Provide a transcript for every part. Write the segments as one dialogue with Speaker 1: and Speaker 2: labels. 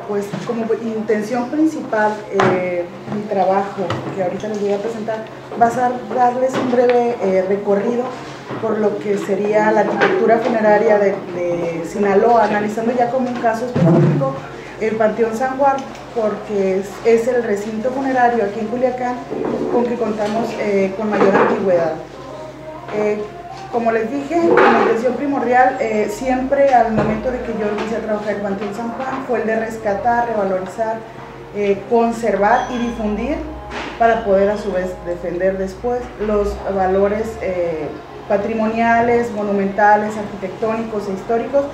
Speaker 1: Pues como intención principal, mi trabajo que ahorita les voy a presentar va a ser darles un breve recorrido por lo que sería la arquitectura funeraria de Sinaloa, analizando ya como un caso específico el Panteón San Juan, porque es el recinto funerario aquí en Culiacán con que contamos con mayor antigüedad. Como les dije, la intención primordial, siempre al momento de que yo empecé a trabajar el Panteón San Juan, fue el de rescatar, revalorizar, conservar y difundir para poder a su vez defender después los valores patrimoniales, monumentales, arquitectónicos e históricos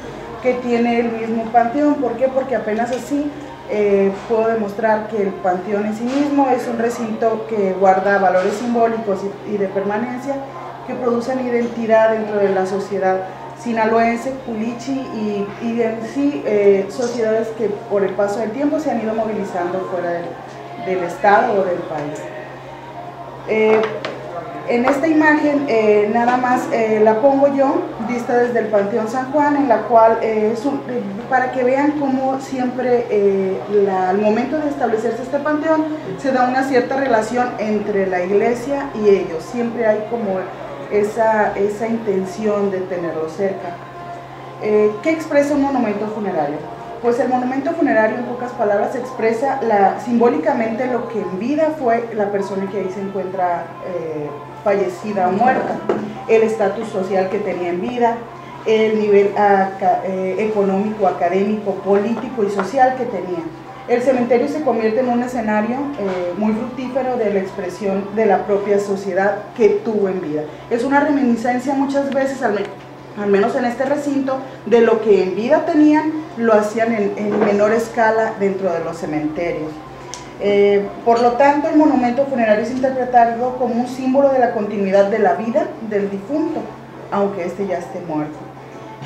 Speaker 1: que tiene el mismo panteón. ¿Por qué? Porque apenas así puedo demostrar que el panteón en sí mismo es un recinto que guarda valores simbólicos y de permanencia que producen identidad dentro de la sociedad sinaloense, culichi y en sí sociedades que por el paso del tiempo se han ido movilizando fuera del estado o del país. En esta imagen nada más la pongo yo, vista desde el Panteón San Juan, en la cual para que vean cómo siempre al momento de establecerse este panteón se da una cierta relación entre la iglesia y ellos, siempre hay como esa intención de tenerlo cerca. ¿Qué expresa un monumento funerario? Pues el monumento funerario, en pocas palabras, expresa simbólicamente lo que en vida fue la persona que ahí se encuentra fallecida o muerta, el estatus social que tenía en vida, el nivel económico, académico, político y social que tenía. El cementerio se convierte en un escenario muy fructífero de la expresión de la propia sociedad que tuvo en vida. Es una reminiscencia muchas veces, al menos en este recinto, de lo que en vida tenían, lo hacían en menor escala dentro de los cementerios. Por lo tanto, el monumento funerario es interpretado como un símbolo de la continuidad de la vida del difunto, aunque éste ya esté muerto,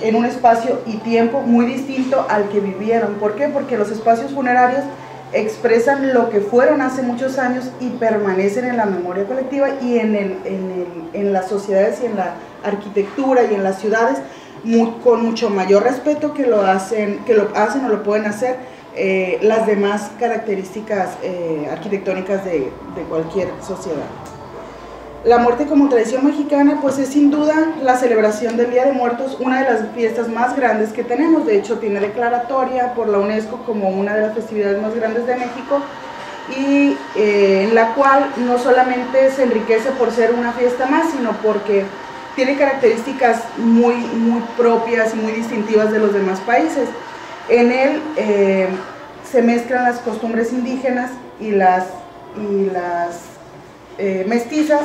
Speaker 1: en un espacio y tiempo muy distinto al que vivieron. ¿Por qué? Porque los espacios funerarios expresan lo que fueron hace muchos años y permanecen en la memoria colectiva y en las sociedades y en la arquitectura y en las ciudades con mucho mayor respeto que lo hacen o lo pueden hacer las demás características arquitectónicas de cualquier sociedad. La muerte como tradición mexicana pues es sin duda la celebración del Día de Muertos, una de las fiestas más grandes que tenemos. De hecho tiene declaratoria por la UNESCO como una de las festividades más grandes de México, y en la cual no solamente se enriquece por ser una fiesta más, sino porque tiene características muy propias y muy distintivas de los demás países. En él se mezclan las costumbres indígenas y las mestizas,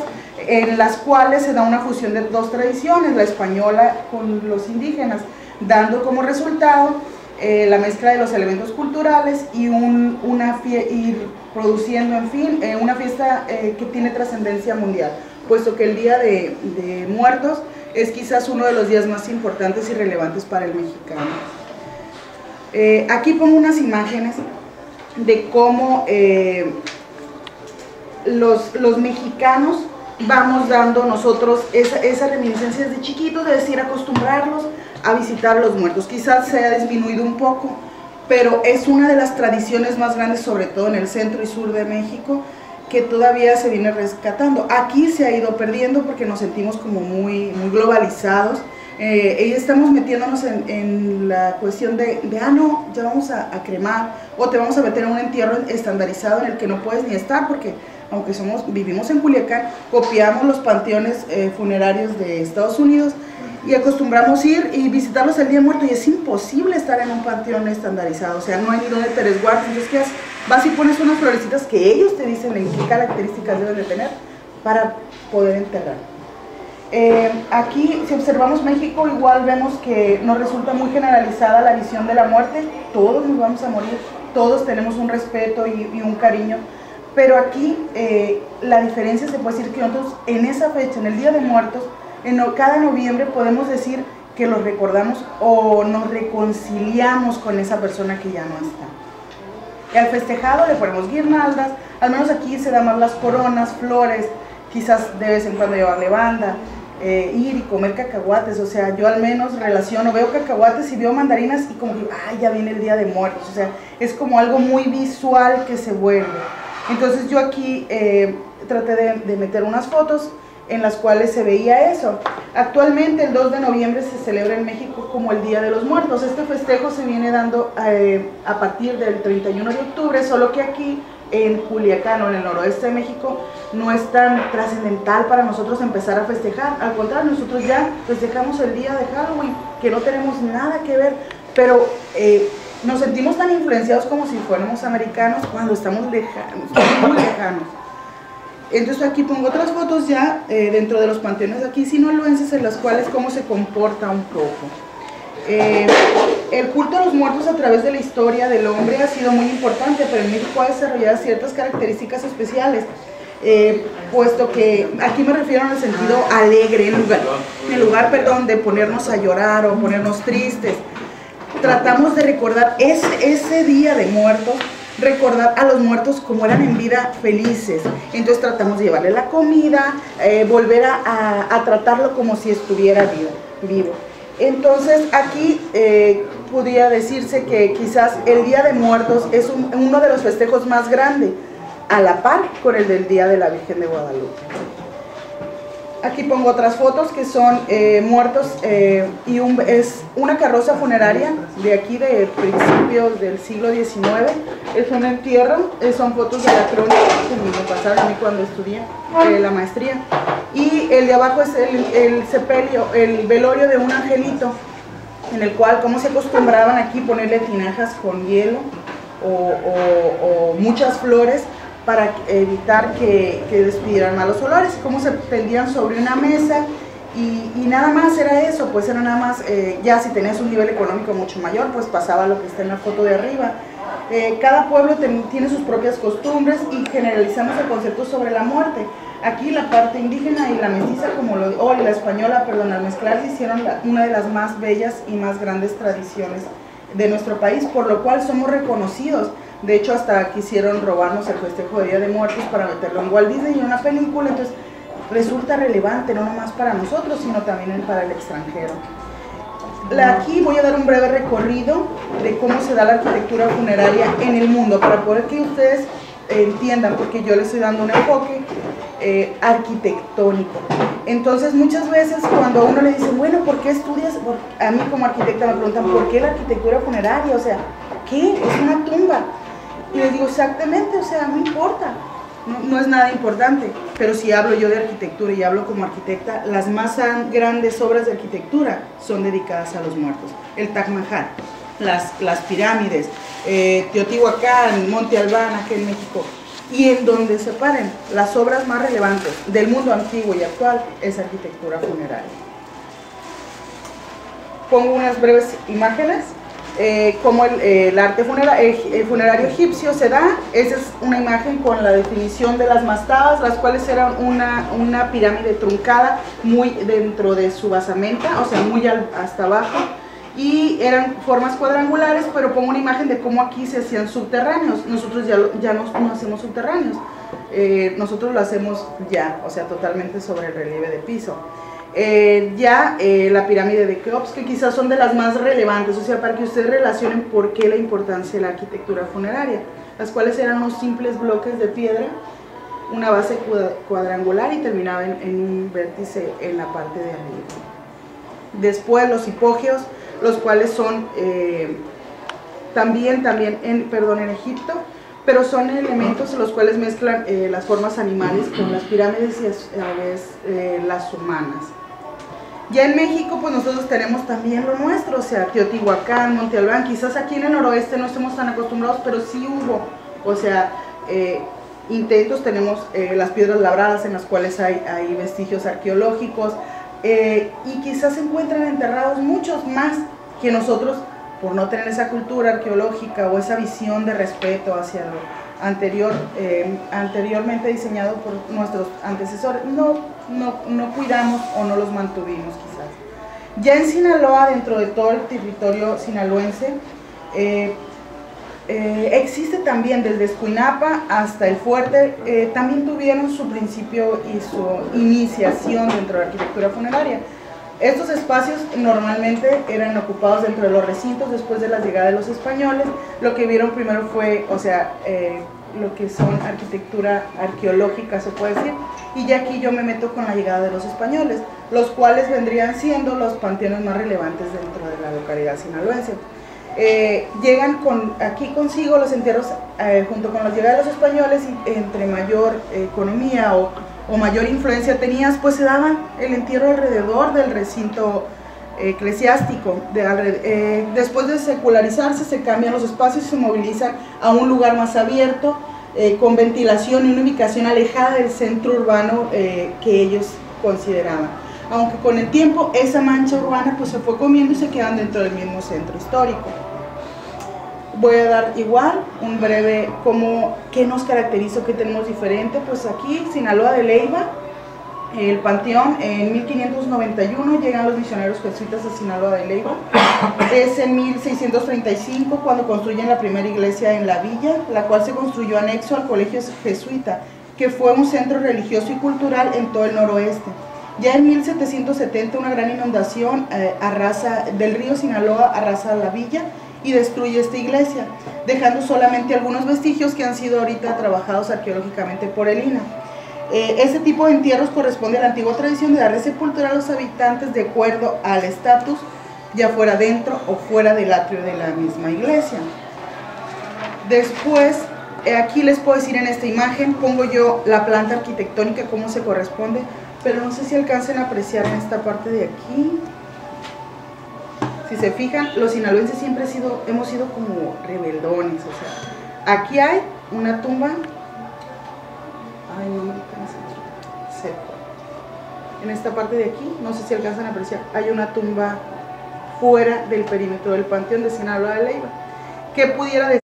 Speaker 1: en las cuales se da una fusión de dos tradiciones, la española con los indígenas, dando como resultado la mezcla de los elementos culturales y produciendo, en fin, una fiesta que tiene trascendencia mundial, puesto que el Día de Muertos es quizás uno de los días más importantes y relevantes para el mexicano. Aquí pongo unas imágenes de cómo los mexicanos vamos dando nosotros esa reminiscencia desde chiquitos, de decir, acostumbrarlos a visitar a los muertos. Quizás se ha disminuido un poco, pero es una de las tradiciones más grandes, sobre todo en el centro y sur de México, que todavía se viene rescatando. Aquí se ha ido perdiendo porque nos sentimos como muy globalizados. Estamos metiéndonos en la cuestión de no, ya vamos a cremar, o te vamos a meter en un entierro estandarizado en el que no puedes ni estar, porque aunque vivimos en Culiacán, copiamos los panteones funerarios de Estados Unidos y acostumbramos ir y visitarlos el Día de Muertos, y es imposible estar en un panteón estandarizado. O sea, no hay ni donde te resguardes. Entonces, ¿qué haces? Vas y pones unas florecitas que ellos te dicen en qué características deben de tener para poder enterrar. Aquí, si observamos México, igual vemos que nos resulta muy generalizada la visión de la muerte. Todos nos vamos a morir, todos tenemos un respeto y un cariño, pero aquí la diferencia se puede decir que nosotros en esa fecha, en el Día de Muertos, cada noviembre podemos decir que los recordamos o nos reconciliamos con esa persona que ya no está. Y al festejado le ponemos guirnaldas, al menos aquí se dan más las coronas, flores, quizás de vez en cuando llevarle banda, ir y comer cacahuates. O sea, yo al menos relaciono, veo cacahuates y veo mandarinas y como que, ay, ya viene el Día de Muertos. O sea, es como algo muy visual que se vuelve. Entonces yo aquí traté de meter unas fotos en las cuales se veía eso. Actualmente el 2 de noviembre se celebra en México como el Día de los Muertos. Este festejo se viene dando a partir del 31 de octubre, solo que aquí en Culiacán o en el noroeste de México no es tan trascendental para nosotros empezar a festejar. Al contrario, nosotros ya festejamos el día de Halloween, que no tenemos nada que ver, pero nos sentimos tan influenciados como si fuéramos americanos cuando estamos lejanos, muy lejanos. Entonces aquí pongo otras fotos ya dentro de los panteones aquí sinaloenses, en las cuales cómo se comporta un poco. El culto a los muertos a través de la historia del hombre ha sido muy importante, pero en México ha desarrollado ciertas características especiales, puesto que aquí me refiero en el sentido alegre, en lugar de ponernos a llorar o ponernos tristes. Tratamos de recordar ese Día de Muertos, recordar a los muertos como eran en vida, felices. Entonces tratamos de llevarle la comida, volver a tratarlo como si estuviera vivo. Entonces aquí podría decirse que quizás el Día de Muertos es uno de los festejos más grandes, a la par con el del Día de la Virgen de Guadalupe. Aquí pongo otras fotos que son muertos y es una carroza funeraria de aquí de principios del siglo XIX. Es un entierro, son fotos de la crónica que me pasaron a mí cuando estudié la maestría. Y el de abajo es el sepelio, el velorio de un angelito, en el cual como se acostumbraban aquí ponerle tinajas con hielo o muchas flores, para evitar que despidieran malos olores, como se tendían sobre una mesa y nada más era eso, pues era nada más, ya si tenías un nivel económico mucho mayor, pues pasaba lo que está en la foto de arriba. Cada pueblo tiene sus propias costumbres y generalizamos el concepto sobre la muerte. Aquí la parte indígena y la mestiza, y la española, perdón, al mezclarse hicieron una de las más bellas y más grandes tradiciones de nuestro país, por lo cual somos reconocidos. De hecho, hasta quisieron robarnos el festejo de Día de Muertos para meterlo en Walt Disney y en una película, entonces resulta relevante no nomás para nosotros, sino también para el extranjero. Aquí voy a dar un breve recorrido de cómo se da la arquitectura funeraria en el mundo, para poder que ustedes entiendan, porque yo les estoy dando un enfoque arquitectónico. Entonces muchas veces cuando a uno le dicen, bueno, ¿por qué estudias? A mí como arquitecta me preguntan, ¿por qué la arquitectura funeraria? O sea, ¿qué? Es una tumba. Y les digo, exactamente, o sea, no importa, no es nada importante, pero si hablo yo de arquitectura y hablo como arquitecta, las más grandes obras de arquitectura son dedicadas a los muertos. El Taj Mahal, las pirámides, Teotihuacán, Monte Albán, aquí en México, y en donde se paren las obras más relevantes del mundo antiguo y actual es arquitectura funeraria. Pongo unas breves imágenes. Como el arte funerario egipcio se da. Esa es una imagen con la definición de las mastabas, las cuales eran una pirámide truncada muy dentro de su basamenta, o sea, muy hasta abajo, y eran formas cuadrangulares, pero pongo una imagen de cómo aquí se hacían subterráneos. Nosotros ya no hacemos subterráneos, nosotros lo hacemos o sea, totalmente sobre el relieve de piso. La pirámide de Keops, que quizás son de las más relevantes, o sea, para que ustedes relacionen por qué la importancia de la arquitectura funeraria, las cuales eran unos simples bloques de piedra, una base cuadrangular y terminaban en un vértice en la parte de arriba. Después los hipogeos, los cuales son también en Egipto, pero son elementos en los cuales mezclan las formas animales con las pirámides y a la vez las humanas. Ya en México, pues nosotros tenemos también lo nuestro, o sea, Teotihuacán, Monte Albán. Quizás aquí en el noroeste no estemos tan acostumbrados, pero sí hubo, o sea, intentos. Tenemos las piedras labradas en las cuales hay vestigios arqueológicos, y quizás se encuentran enterrados muchos más que nosotros, por no tener esa cultura arqueológica o esa visión de respeto hacia lo anteriormente diseñado por nuestros antecesores, no cuidamos o no los mantuvimos quizás. Ya en Sinaloa, dentro de todo el territorio sinaloense, Existe también desde Escuinapa hasta el fuerte, también tuvieron su principio y su iniciación dentro de la arquitectura funeraria. Estos espacios normalmente eran ocupados dentro de los recintos después de la llegada de los españoles. Lo que vieron primero fue, lo que son arquitectura arqueológica, se puede decir, y ya aquí yo me meto con la llegada de los españoles, los cuales vendrían siendo los panteones más relevantes dentro de la localidad sinaloense. Llegan aquí consigo los entierros, junto con la llegada de los españoles, y entre mayor economía o mayor influencia tenías, pues se daba el entierro alrededor del recinto eclesiástico. Después de secularizarse, se cambian los espacios y se movilizan a un lugar más abierto, con ventilación y una ubicación alejada del centro urbano que ellos consideraban. Aunque con el tiempo esa mancha urbana pues se fue comiendo y se quedan dentro del mismo centro histórico. Voy a dar igual un breve qué nos caracteriza o qué tenemos diferente. Pues aquí Sinaloa de Leyva, el panteón, en 1591 llegan los misioneros jesuitas a Sinaloa de Leyva. Es en 1635 cuando construyen la primera iglesia en la villa, la cual se construyó anexo al colegio jesuita, que fue un centro religioso y cultural en todo el noroeste. Ya en 1770 una gran inundación del río Sinaloa arrasa la villa y destruye esta iglesia, dejando solamente algunos vestigios que han sido ahorita trabajados arqueológicamente por el INAH. Este tipo de entierros corresponde a la antigua tradición de darle sepultura a los habitantes de acuerdo al estatus, ya fuera dentro o fuera del atrio de la misma iglesia. Después, aquí les puedo decir en esta imagen, pongo yo la planta arquitectónica, cómo se corresponde, pero no sé si alcancen a apreciar en esta parte de aquí. Si se fijan, los sinaloenses siempre hemos sido como rebeldones, o sea, aquí hay una tumba, ay, no me alcanza, en esta parte de aquí, no sé si alcanzan a apreciar, hay una tumba fuera del perímetro del panteón de Sinaloa de Leyva, que pudiera decir